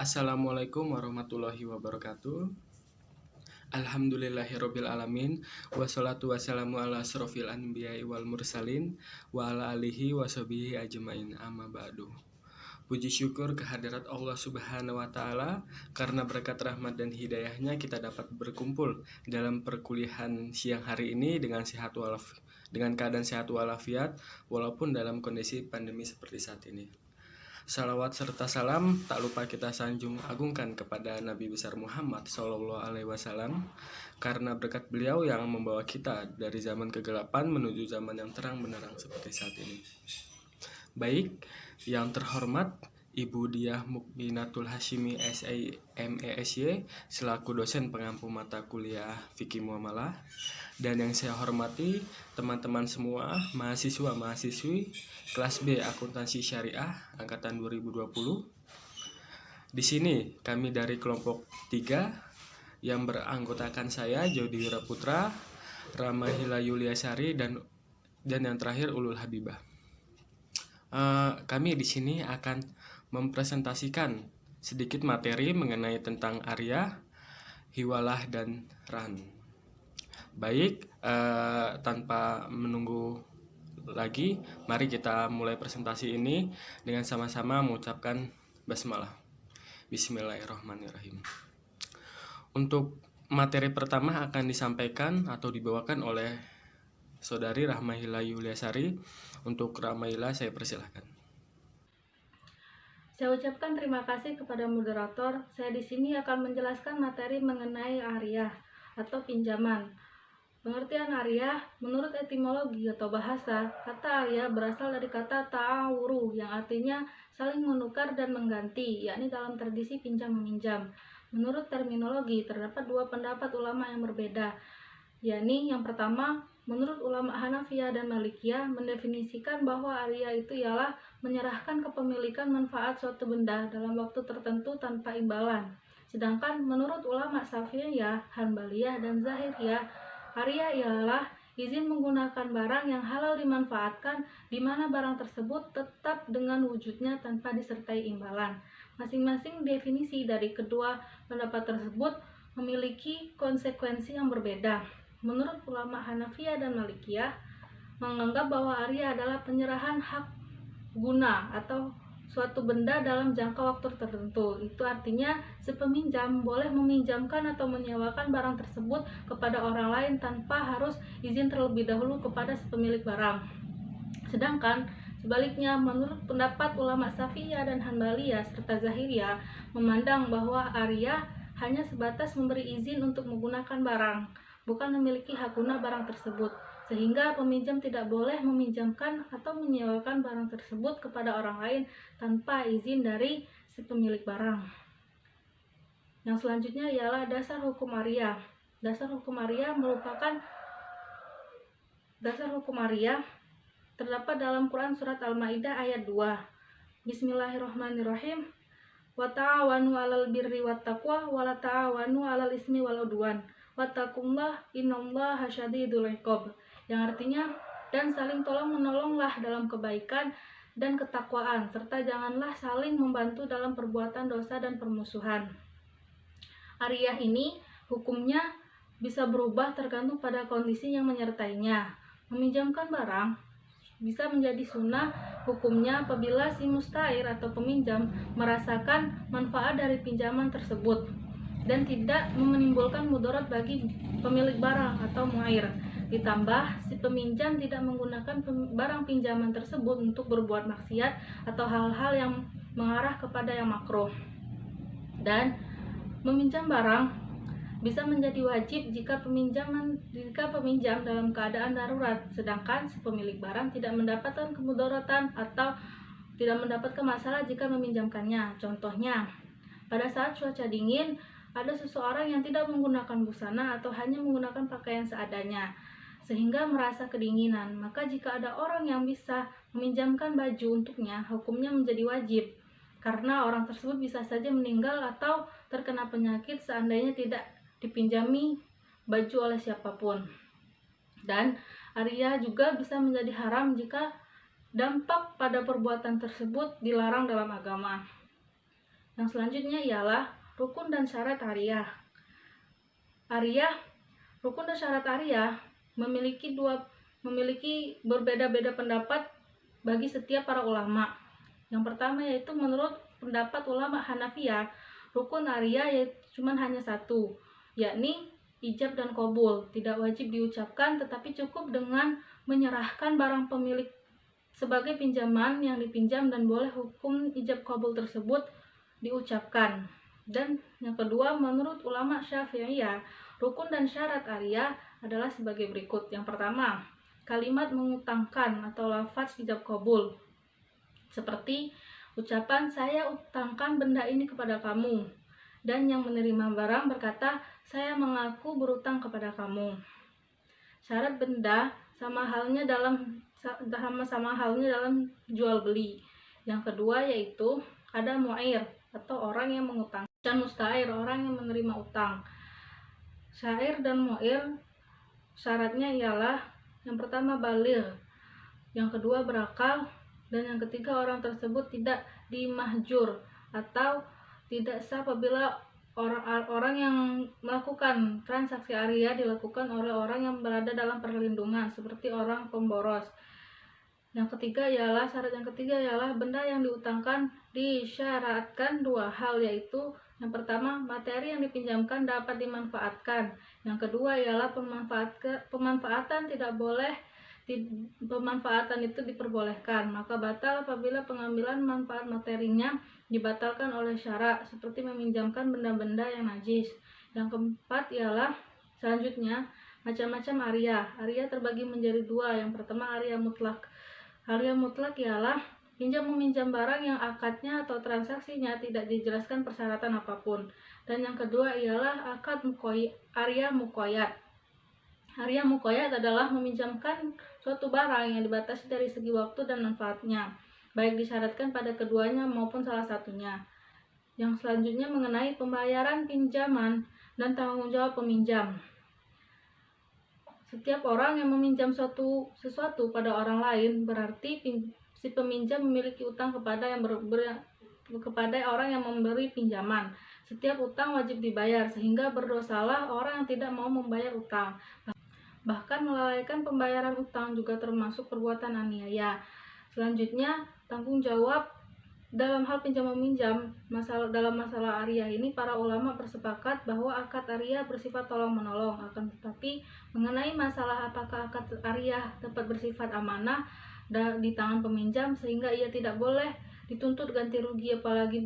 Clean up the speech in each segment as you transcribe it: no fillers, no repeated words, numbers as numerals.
Assalamualaikum warahmatullahi wabarakatuh. Alhamdulillahirabbil alamin wassalatu wassalamu ala asrofil anbiya'i wal mursalin wa ala alihi washabihi ajmain amma ba'du. Puji syukur kehadirat Allah Subhanahu wa taala karena berkat rahmat dan hidayahnya kita dapat berkumpul dalam perkuliahan siang hari ini dengan keadaan sehat walafiat walaupun dalam kondisi pandemi seperti saat ini. Salawat serta salam tak lupa kita sanjung agungkan kepada Nabi besar Muhammad SAW karena berkat beliau yang membawa kita dari zaman kegelapan menuju zaman yang terang benderang seperti saat ini. Baik, yang terhormat Ibu Diah Mukminatul Hashimi SIMESY selaku dosen pengampu mata kuliah Fikih Muamalah, dan yang saya hormati teman-teman semua mahasiswa-mahasiswi kelas B Akuntansi Syariah angkatan 2020. Di sini kami dari kelompok 3 yang beranggotakan saya Jody Wiraputra, Ramahila Yuliasari dan yang terakhir Ulul Habibah. Kami di sini akan mempresentasikan sedikit materi mengenai tentang Arya, Hiwalah dan Ran. Baik, tanpa menunggu lagi, mari kita mulai presentasi ini dengan sama-sama mengucapkan basmalah. Bismillahirrahmanirrahim. Untuk materi pertama akan disampaikan atau dibawakan oleh Saudari Rahmahila Yuliasari. Untuk Rahmahila saya persilahkan. Saya ucapkan terima kasih kepada moderator. Saya di sini akan menjelaskan materi mengenai Arya atau pinjaman. Pengertian Arya, menurut etimologi atau bahasa, kata Arya berasal dari kata ta'awuru yang artinya saling menukar dan mengganti, yakni dalam tradisi pinjam-meminjam. Menurut terminologi, terdapat dua pendapat ulama yang berbeda, yakni yang pertama, menurut ulama Hanafiyah dan Malikiyah mendefinisikan bahwa Arya itu ialah menyerahkan kepemilikan manfaat suatu benda dalam waktu tertentu tanpa imbalan. Sedangkan menurut ulama Syafi'iyah, Hanbaliyah dan Zahiriyah, Arya ialah izin menggunakan barang yang halal dimanfaatkan di mana barang tersebut tetap dengan wujudnya tanpa disertai imbalan. Masing-masing definisi dari kedua pendapat tersebut memiliki konsekuensi yang berbeda. Menurut ulama Hanafiyah dan Malikiyah menganggap bahwa Arya adalah penyerahan hak guna atau suatu benda dalam jangka waktu tertentu. Itu artinya si peminjam boleh meminjamkan atau menyewakan barang tersebut kepada orang lain tanpa harus izin terlebih dahulu kepada si pemilik barang. Sedangkan sebaliknya, menurut pendapat ulama Syafi'iyah dan Hanbaliyah serta Zahiriyah memandang bahwa Arya hanya sebatas memberi izin untuk menggunakan barang, bukan memiliki hak guna barang tersebut, sehingga peminjam tidak boleh meminjamkan atau menyewakan barang tersebut kepada orang lain tanpa izin dari si pemilik barang. Yang selanjutnya ialah dasar hukum Arya. Dasar hukum Arya terdapat dalam Quran surat Al-Maidah ayat 2. Bismillahirrahmanirrahim. Wa ta'awanu 'alal birri wat taqwa wa la ta'awanu 'alal ismi wal 'udwan. Wattaqullah innallaha syadidul 'iqab. Yang artinya, dan saling tolong-menolonglah dalam kebaikan dan ketakwaan, serta janganlah saling membantu dalam perbuatan dosa dan permusuhan. Ariyah ini hukumnya bisa berubah tergantung pada kondisi yang menyertainya. Meminjamkan barang bisa menjadi sunnah hukumnya apabila si mustair atau peminjam merasakan manfaat dari pinjaman tersebut dan tidak menimbulkan mudarat bagi pemilik barang atau muair. Ditambah, si peminjam tidak menggunakan barang pinjaman tersebut untuk berbuat maksiat atau hal-hal yang mengarah kepada yang makruh. Dan meminjam barang bisa menjadi wajib jika peminjam dalam keadaan darurat, sedangkan si pemilik barang tidak mendapatkan kemudaratan atau tidak mendapatkan masalah jika meminjamkannya. Contohnya, pada saat cuaca dingin, ada seseorang yang tidak menggunakan busana atau hanya menggunakan pakaian seadanya, sehingga merasa kedinginan. Maka jika ada orang yang bisa meminjamkan baju untuknya, hukumnya menjadi wajib, karena orang tersebut bisa saja meninggal atau terkena penyakit seandainya tidak dipinjami baju oleh siapapun. Dan Arya juga bisa menjadi haram jika dampak pada perbuatan tersebut dilarang dalam agama. Yang selanjutnya ialah rukun dan syarat ariyah. Rukun dan syarat ariyah memiliki berbeda-beda pendapat bagi setiap para ulama. Yang pertama yaitu menurut pendapat ulama Hanafiyah, rukun ariyah cuma hanya satu, yakni ijab dan qabul. Tidak wajib diucapkan, tetapi cukup dengan menyerahkan barang pemilik sebagai pinjaman yang dipinjam dan boleh hukum ijab qabul tersebut diucapkan. Dan yang kedua, menurut ulama Syafi'iyah, rukun dan syarat ariyah adalah sebagai berikut. Yang pertama, kalimat mengutangkan atau lafaz ijab qabul, seperti ucapan saya utangkan benda ini kepada kamu, dan yang menerima barang berkata saya mengaku berutang kepada kamu. Syarat benda sama halnya dalam jual beli. Yang kedua yaitu ada mu'ir atau orang yang mengutang, dan mustair orang yang menerima utang. Syair dan mu'ir syaratnya ialah yang pertama baligh, yang kedua berakal, dan yang ketiga orang tersebut tidak dimahjur atau tidak sah apabila orang yang melakukan transaksi ariyah dilakukan oleh orang yang berada dalam perlindungan seperti orang pemboros. Syarat yang ketiga ialah benda yang diutangkan disyaratkan dua hal, yaitu yang pertama materi yang dipinjamkan dapat dimanfaatkan, yang kedua ialah pemanfaatan tidak boleh pemanfaatan itu diperbolehkan, maka batal apabila pengambilan manfaat materinya dibatalkan oleh syara, seperti meminjamkan benda-benda yang najis. Yang keempat ialah selanjutnya macam-macam ariyah. Ariyah terbagi menjadi dua. Yang pertama ariyah mutlak. Ariyah mutlak ialah pinjam meminjam barang yang akadnya atau transaksinya tidak dijelaskan persyaratan apapun. Dan yang kedua ialah ariyah muqayyad. Ariyah muqayyad adalah meminjamkan suatu barang yang dibatasi dari segi waktu dan manfaatnya, baik disyaratkan pada keduanya maupun salah satunya. Yang selanjutnya mengenai pembayaran pinjaman dan tanggung jawab peminjam. Setiap orang yang meminjam sesuatu pada orang lain berarti si peminjam memiliki utang kepada orang yang memberi pinjaman. Setiap utang wajib dibayar, sehingga berdosalah orang yang tidak mau membayar utang. Bahkan melalaikan pembayaran utang juga termasuk perbuatan aniaya. Selanjutnya, tanggung jawab dalam hal pinjam meminjam. Dalam masalah ariyah ini para ulama bersepakat bahwa akad ariyah bersifat tolong menolong. Akan tetapi mengenai masalah apakah akad ariyah dapat bersifat amanah di tangan peminjam sehingga ia tidak boleh dituntut ganti rugi apalagi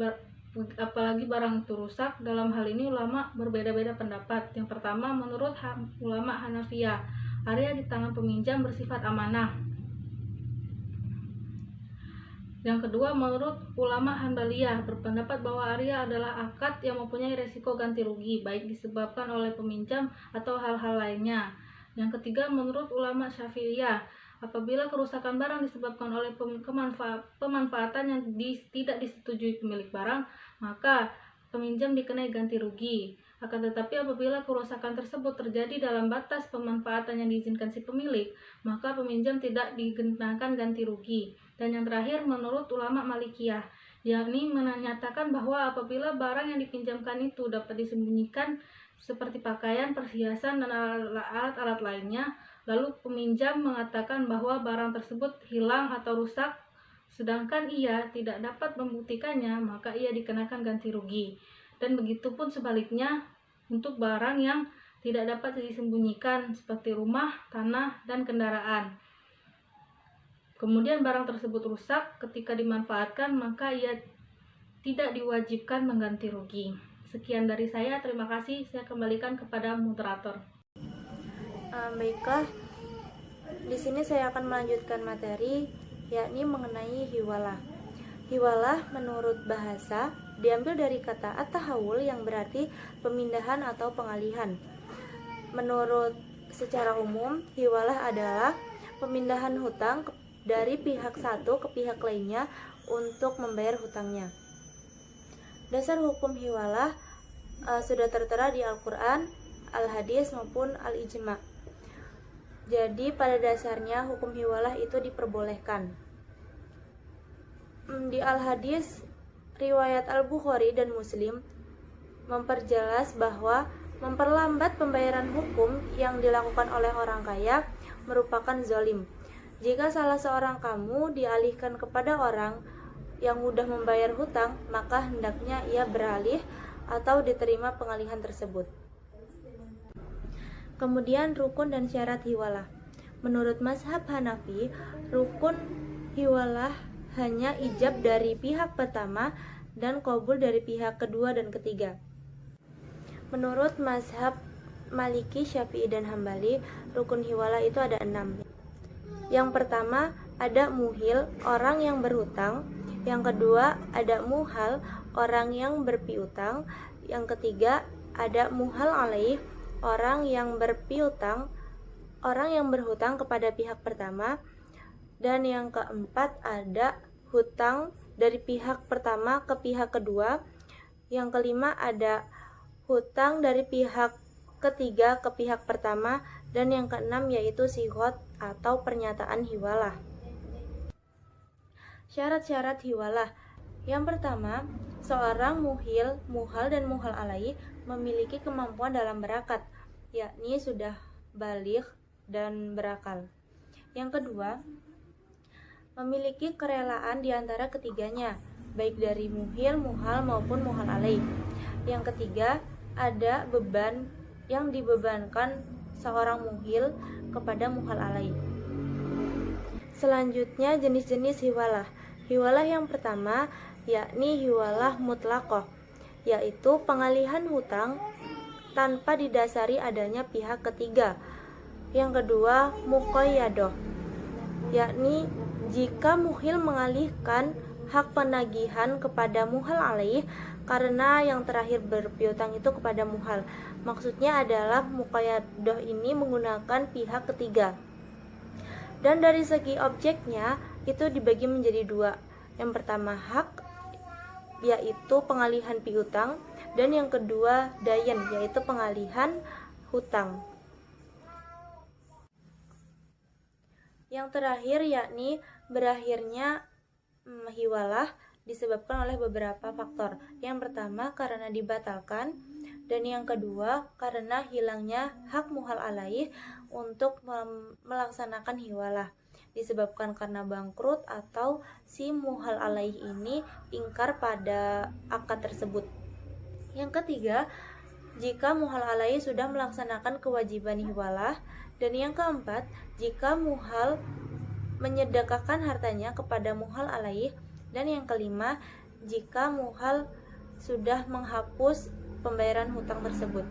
barang itu rusak, dalam hal ini ulama berbeda-beda pendapat. Yang pertama, menurut ulama Hanafiyah, ariyah di tangan peminjam bersifat amanah. Yang kedua, menurut ulama Hanbaliyah berpendapat bahwa ariyah adalah akad yang mempunyai resiko ganti rugi, baik disebabkan oleh peminjam atau hal-hal lainnya. Yang ketiga, menurut ulama Syafi'iyah, apabila kerusakan barang disebabkan oleh pemanfaatan yang tidak disetujui pemilik barang, maka peminjam dikenai ganti rugi. Akan tetapi apabila kerusakan tersebut terjadi dalam batas pemanfaatan yang diizinkan si pemilik, maka peminjam tidak dikenakan ganti rugi. Dan yang terakhir, menurut ulama Malikiyah, yakni menyatakan bahwa apabila barang yang dipinjamkan itu dapat disembunyikan seperti pakaian, perhiasan, dan alat-alat lainnya, lalu peminjam mengatakan bahwa barang tersebut hilang atau rusak, sedangkan ia tidak dapat membuktikannya, maka ia dikenakan ganti rugi. Dan begitu pun sebaliknya untuk barang yang tidak dapat disembunyikan seperti rumah, tanah, dan kendaraan. Kemudian barang tersebut rusak ketika dimanfaatkan, maka ia tidak diwajibkan mengganti rugi. Sekian dari saya, terima kasih. Saya kembalikan kepada moderator. Baiklah, di sini saya akan melanjutkan materi, yakni mengenai hiwalah. Hiwalah menurut bahasa diambil dari kata at-tahawul yang berarti pemindahan atau pengalihan. Menurut secara umum, hiwalah adalah pemindahan hutang dari pihak satu ke pihak lainnya untuk membayar hutangnya. Dasar hukum hiwalah sudah tertera di Al-Quran, Al-Hadis maupun Al-Ijma'. Jadi pada dasarnya hukum hiwalah itu diperbolehkan. Di Al-Hadis riwayat Al-Bukhari dan Muslim memperjelas bahwa memperlambat pembayaran hukum yang dilakukan oleh orang kaya merupakan zalim. Jika salah seorang kamu dialihkan kepada orang yang mudah membayar hutang, maka hendaknya ia beralih atau diterima pengalihan tersebut. Kemudian rukun dan syarat hiwalah. Menurut mazhab Hanafi, rukun hiwalah hanya ijab dari pihak pertama dan qabul dari pihak kedua dan ketiga. Menurut mazhab Maliki, Syafi'i, dan Hambali, rukun hiwalah itu ada 6. Yang pertama ada muhil, orang yang berhutang. Yang kedua ada muhal, orang yang berpiutang. Yang ketiga ada muhal alaih, orang yang berpiutang, orang yang berhutang kepada pihak pertama. Dan yang keempat ada hutang dari pihak pertama ke pihak kedua. Yang kelima ada hutang dari pihak ketiga ke pihak pertama. Dan yang keenam yaitu sighot atau pernyataan hiwalah. Syarat-syarat hiwalah. Yang pertama, seorang muhil, muhal, dan muhal alaih memiliki kemampuan dalam berakat, yakni sudah baligh dan berakal. Yang kedua, memiliki kerelaan di antara ketiganya, baik dari muhil, muhal, maupun muhal alaih. Yang ketiga, ada beban yang dibebankan seorang muhil kepada muhal alaih. Selanjutnya jenis-jenis hiwalah. Hiwalah yang pertama yakni hiwalah mutlaqah, yaitu pengalihan hutang tanpa didasari adanya pihak ketiga. Yang kedua muqayyadah, yakni jika muhil mengalihkan hak penagihan kepada muhal alaih karena yang terakhir berpiutang itu kepada muhal. Maksudnya adalah muqayyadah ini menggunakan pihak ketiga. Dan dari segi objeknya itu dibagi menjadi 2. Yang pertama hak, yaitu pengalihan piutang, dan yang kedua dayan, yaitu pengalihan hutang. Yang terakhir yakni berakhirnya hiwalah disebabkan oleh beberapa faktor. Yang pertama karena dibatalkan, dan yang kedua karena hilangnya hak muhal alaih untuk melaksanakan hiwalah, disebabkan karena bangkrut atau si muhal alaih ini ingkar pada akad tersebut. Yang ketiga, jika muhal alaih sudah melaksanakan kewajiban hiwalah. Dan yang keempat, jika muhal menyedekahkan hartanya kepada muhal alaih. Dan yang kelima, jika muhal sudah menghapus pembayaran hutang tersebut.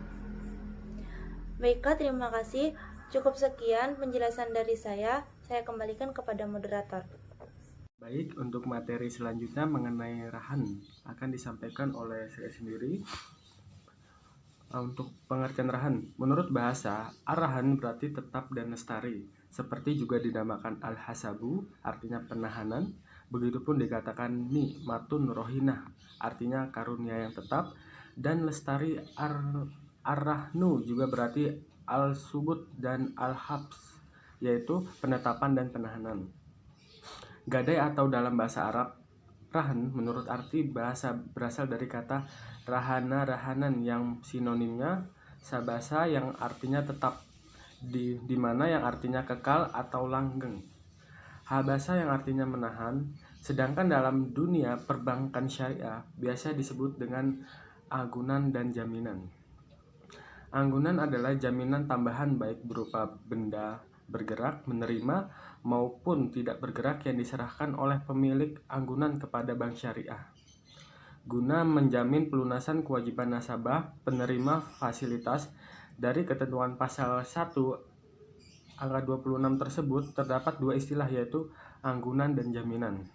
Baiklah, terima kasih. Cukup sekian penjelasan dari saya. Saya kembalikan kepada moderator. Baik, untuk materi selanjutnya mengenai rahan akan disampaikan oleh saya sendiri. Untuk pengertian rahan, menurut bahasa, ar-rahan berarti tetap dan lestari, seperti juga dinamakan al-hasabu, artinya penahanan. Begitupun dikatakan nikmatun rohinah, artinya karunia yang tetap. Dan lestari ar-rahnu juga berarti al-subut dan al-habs, yaitu penetapan dan penahanan. Gadai atau dalam bahasa Arab, rahan menurut arti bahasa berasal dari kata rahana rahanan yang sinonimnya sabasa yang artinya tetap, di mana yang artinya kekal atau langgeng. Habasa yang artinya menahan, sedangkan dalam dunia perbankan syariah biasa disebut dengan anggunan dan jaminan. Anggunan adalah jaminan tambahan baik berupa benda bergerak, menerima, maupun tidak bergerak yang diserahkan oleh pemilik anggunan kepada bank syariah, guna menjamin pelunasan kewajiban nasabah penerima fasilitas. Dari ketentuan pasal 1 angka 26 tersebut terdapat 2 istilah, yaitu anggunan dan jaminan.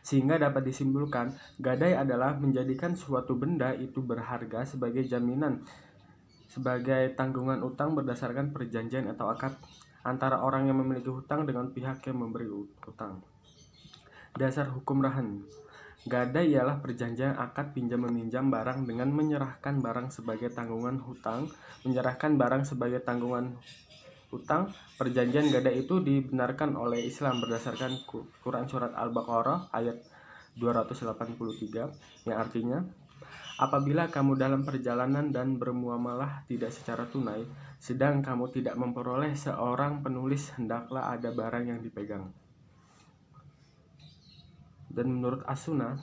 Sehingga dapat disimpulkan, gadai adalah menjadikan suatu benda itu berharga sebagai jaminan, sebagai tanggungan utang berdasarkan perjanjian atau akad antara orang yang memiliki hutang dengan pihak yang memberi hutang. Dasar hukum rahan. Gadai ialah perjanjian akad pinjam-meminjam barang dengan menyerahkan barang sebagai tanggungan hutang, menyerahkan barang sebagai tanggungan hutang. Perjanjian gadai itu dibenarkan oleh Islam berdasarkan Quran Surat Al-Baqarah ayat 283, yang artinya, apabila kamu dalam perjalanan dan bermuamalah tidak secara tunai, sedang kamu tidak memperoleh seorang penulis, hendaklah ada barang yang dipegang. Dan menurut As-Sunnah,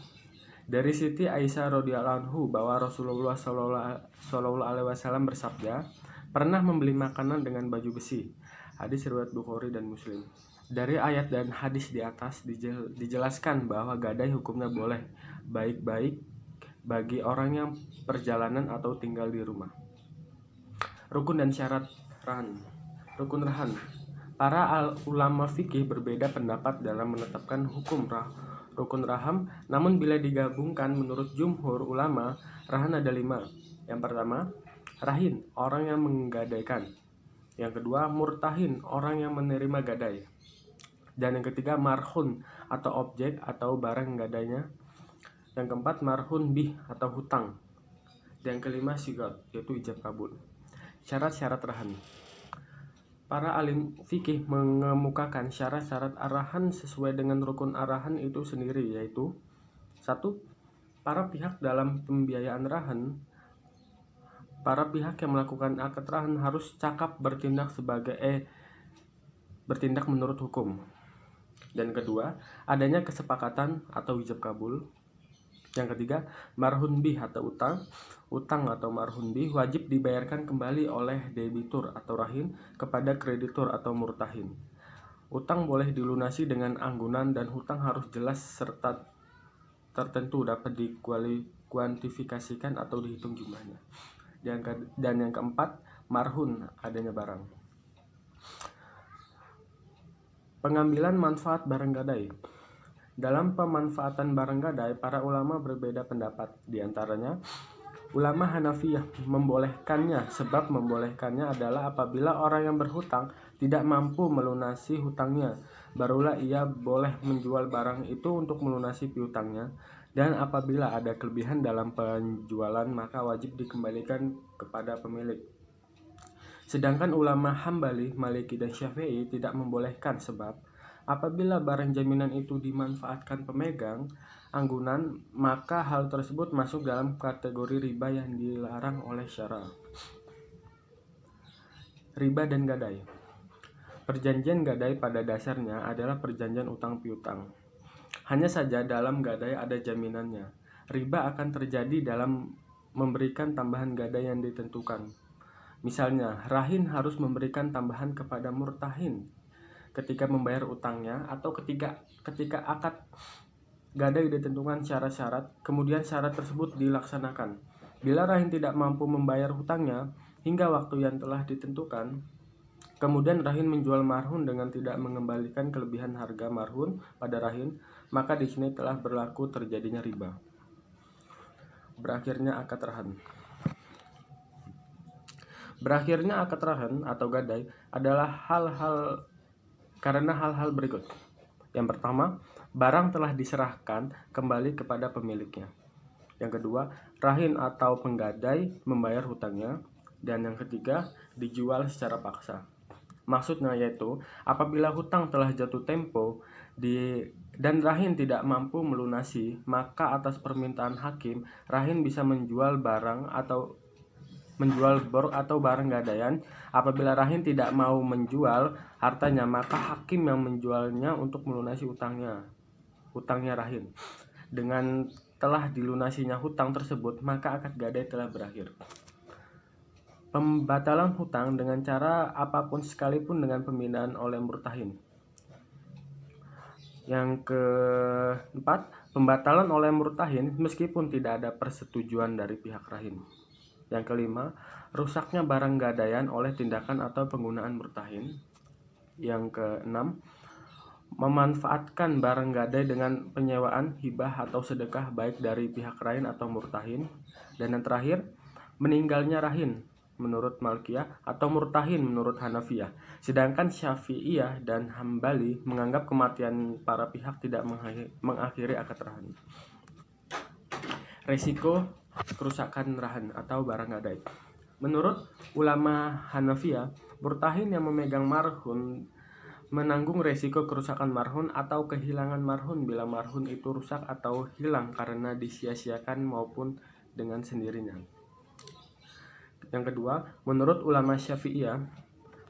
dari Siti Aisyah radhiyallahu anhu bahwa Rasulullah Shallallahu alaihi wasallam bersabda, pernah membeli makanan dengan baju besi. Hadis riwayat Bukhari dan Muslim. Dari ayat dan hadis di atas dijelaskan bahwa gadai hukumnya boleh baik-baik bagi orang yang perjalanan atau tinggal di rumah. Rukun dan syarat rahan. Rukun rahan. Para ulama fikih berbeda pendapat dalam menetapkan hukum rukun raham, namun bila digabungkan menurut jumhur ulama, rahan ada 5. Yang pertama, rahin, orang yang menggadaikan. Yang kedua, murtahin, orang yang menerima gadai. Dan yang ketiga, marhun, atau objek atau barang gadainya. Yang keempat, marhun bih, atau hutang. Dan yang kelima, sigat, yaitu ijab kabul. Syarat-syarat rahan. Para alim fikih mengemukakan syarat-syarat arahan sesuai dengan rukun arahan itu sendiri, yaitu 1. Para pihak dalam pembiayaan rahan. Para pihak yang melakukan akad rahan harus cakap bertindak bertindak menurut hukum. Dan kedua, adanya kesepakatan atau ijab kabul. Yang ketiga, marhun bih atau utang. Utang atau marhun bih wajib dibayarkan kembali oleh debitur atau rahin kepada kreditur atau murtahin. Utang boleh dilunasi dengan anggunan dan hutang harus jelas serta tertentu, dapat dikuantifikasikan atau dihitung jumlahnya. Dan yang keempat, marhun, adanya barang. Pengambilan manfaat barang gadai. Dalam pemanfaatan barang gadai, para ulama berbeda pendapat. Di antaranya, ulama Hanafiyah membolehkannya, sebab membolehkannya adalah apabila orang yang berhutang tidak mampu melunasi hutangnya, barulah ia boleh menjual barang itu untuk melunasi piutangnya. Dan apabila ada kelebihan dalam penjualan, maka wajib dikembalikan kepada pemilik. Sedangkan ulama Hambali, Maliki, dan Syafi'i tidak membolehkan, sebab apabila barang jaminan itu dimanfaatkan pemegang anggunan, maka hal tersebut masuk dalam kategori riba yang dilarang oleh syara. Riba dan gadai. Perjanjian gadai pada dasarnya adalah perjanjian utang piutang. Hanya saja dalam gadai ada jaminannya. Riba akan terjadi dalam memberikan tambahan gadai yang ditentukan. Misalnya, rahin harus memberikan tambahan kepada murtahin ketika membayar utangnya, atau ketika akad gadai ditentukan syarat-syarat, kemudian syarat tersebut dilaksanakan. Bila rahin tidak mampu membayar hutangnya hingga waktu yang telah ditentukan, kemudian rahin menjual marhun dengan tidak mengembalikan kelebihan harga marhun pada rahin, maka di sini telah berlaku terjadinya riba. Berakhirnya akad rahan. Berakhirnya akad rahan atau gadai adalah karena hal-hal berikut. Yang pertama, barang telah diserahkan kembali kepada pemiliknya. Yang kedua, rahin atau penggadai membayar hutangnya. Dan yang ketiga, dijual secara paksa. Maksudnya yaitu, apabila hutang telah jatuh tempo dan rahin tidak mampu melunasi, maka atas permintaan hakim, rahin bisa menjual bor atau barang gadaian. Apabila rahin tidak mau menjual hartanya, maka hakim yang menjualnya untuk melunasi hutangnya rahin. Dengan telah dilunasinya hutang tersebut, maka akad gadai telah berakhir. Pembatalan hutang dengan cara apapun sekalipun dengan pembinaan oleh murtahin. Yang keempat, pembatalan oleh murtahin meskipun tidak ada persetujuan dari pihak rahin. Yang kelima, rusaknya barang gadaian oleh tindakan atau penggunaan murtahin. Yang keenam, memanfaatkan barang gadai dengan penyewaan, hibah atau sedekah baik dari pihak rahin atau murtahin. Dan yang terakhir, meninggalnya rahin menurut Malikiyah atau murtahin menurut Hanafiyah. Sedangkan Syafi'iyah dan Hambali menganggap kematian para pihak tidak mengakhiri akad rahan. Resiko kerusakan rahan atau barang gadai. Menurut ulama Hanafiyah, murtahin yang memegang marhun menanggung resiko kerusakan marhun atau kehilangan marhun bila marhun itu rusak atau hilang karena disia-siakan maupun dengan sendirinya. Yang kedua, menurut ulama Syafi'iyah,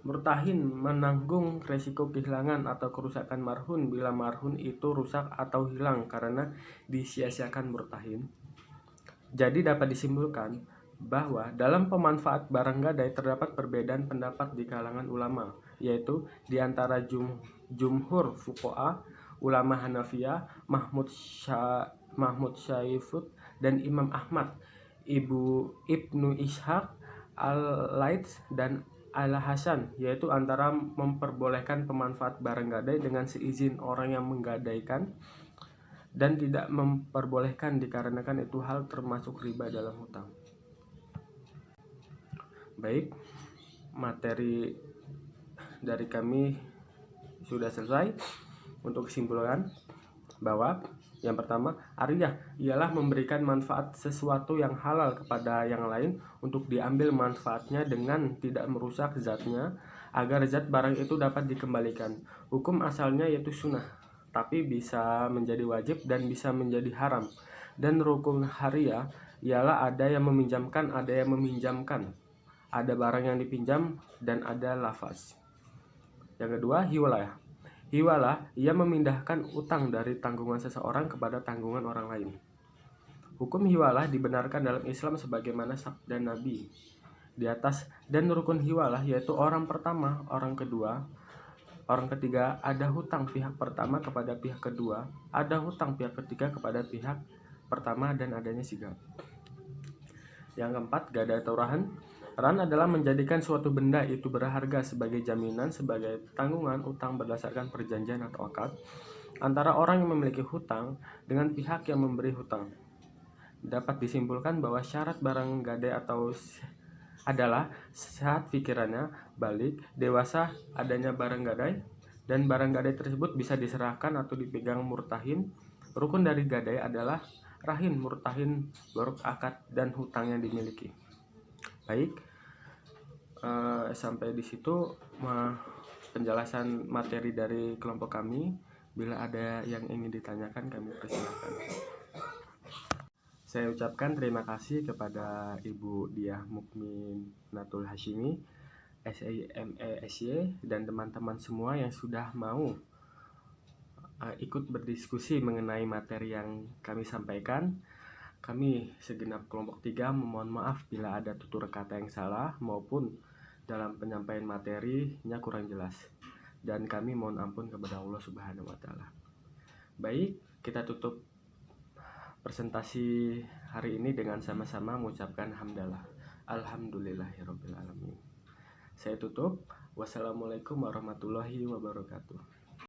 murtahin menanggung resiko kehilangan atau kerusakan marhun bila marhun itu rusak atau hilang karena disia-siakan murtahin. Jadi dapat disimpulkan bahwa dalam pemanfaat barang gadai terdapat perbedaan pendapat di kalangan ulama, yaitu di antara jumhur fuqaha, ulama Hanafiyah, Mahmud Syaifud, dan Imam Ahmad, Ibnu Ishaq, Al-Laits, dan Al-Hasan, yaitu antara memperbolehkan pemanfaat barang gadai dengan seizin orang yang menggadaikan dan tidak memperbolehkan dikarenakan itu hal termasuk riba dalam hutang. Baik, materi dari kami sudah selesai. Untuk kesimpulan bahwa yang pertama, ariyah ialah memberikan manfaat sesuatu yang halal kepada yang lain untuk diambil manfaatnya dengan tidak merusak zatnya agar zat barang itu dapat dikembalikan. Hukum asalnya yaitu sunnah, tapi bisa menjadi wajib dan bisa menjadi haram. Dan rukun hariyah ialah ada yang meminjamkan, ada yang meminjamkan. Ada barang yang dipinjam dan ada lafaz. Yang kedua, hiwalah. Hiwalah, ia memindahkan utang dari tanggungan seseorang kepada tanggungan orang lain. Hukum hiwalah dibenarkan dalam Islam sebagaimana sabda Nabi di atas. Dan rukun hiwalah yaitu orang pertama, orang kedua, orang ketiga, ada hutang pihak pertama kepada pihak kedua, ada hutang pihak ketiga kepada pihak pertama, dan adanya sigap. Yang keempat, gadai atau rahan. Ran adalah menjadikan suatu benda itu berharga sebagai jaminan, sebagai tanggungan utang berdasarkan perjanjian atau akad antara orang yang memiliki hutang dengan pihak yang memberi hutang. Dapat disimpulkan bahwa syarat barang gadai atau adalah sehat pikirannya, balik, dewasa, adanya barang gadai, dan barang gadai tersebut bisa diserahkan atau dipegang murtahin. Rukun dari gadai adalah rahin, murtahin, barok akad, dan hutang yang dimiliki. Baik, sampai di situ penjelasan materi dari kelompok kami. Bila ada yang ingin ditanyakan, kami persilakan. Saya ucapkan terima kasih kepada Ibu Diah Mukminatul Hasyimi, SIME dan teman-teman semua yang sudah mau ikut berdiskusi mengenai materi yang kami sampaikan. Kami segenap kelompok 3 memohon maaf bila ada tutur kata yang salah maupun dalam penyampaian materinya kurang jelas, dan kami mohon ampun kepada Allah Subhanahu wa Ta'ala. Baik, kita tutup presentasi hari ini dengan sama-sama mengucapkan hamdalah. Alhamdulillahirabbil alamin. Saya tutup. Wassalamualaikum warahmatullahi wabarakatuh.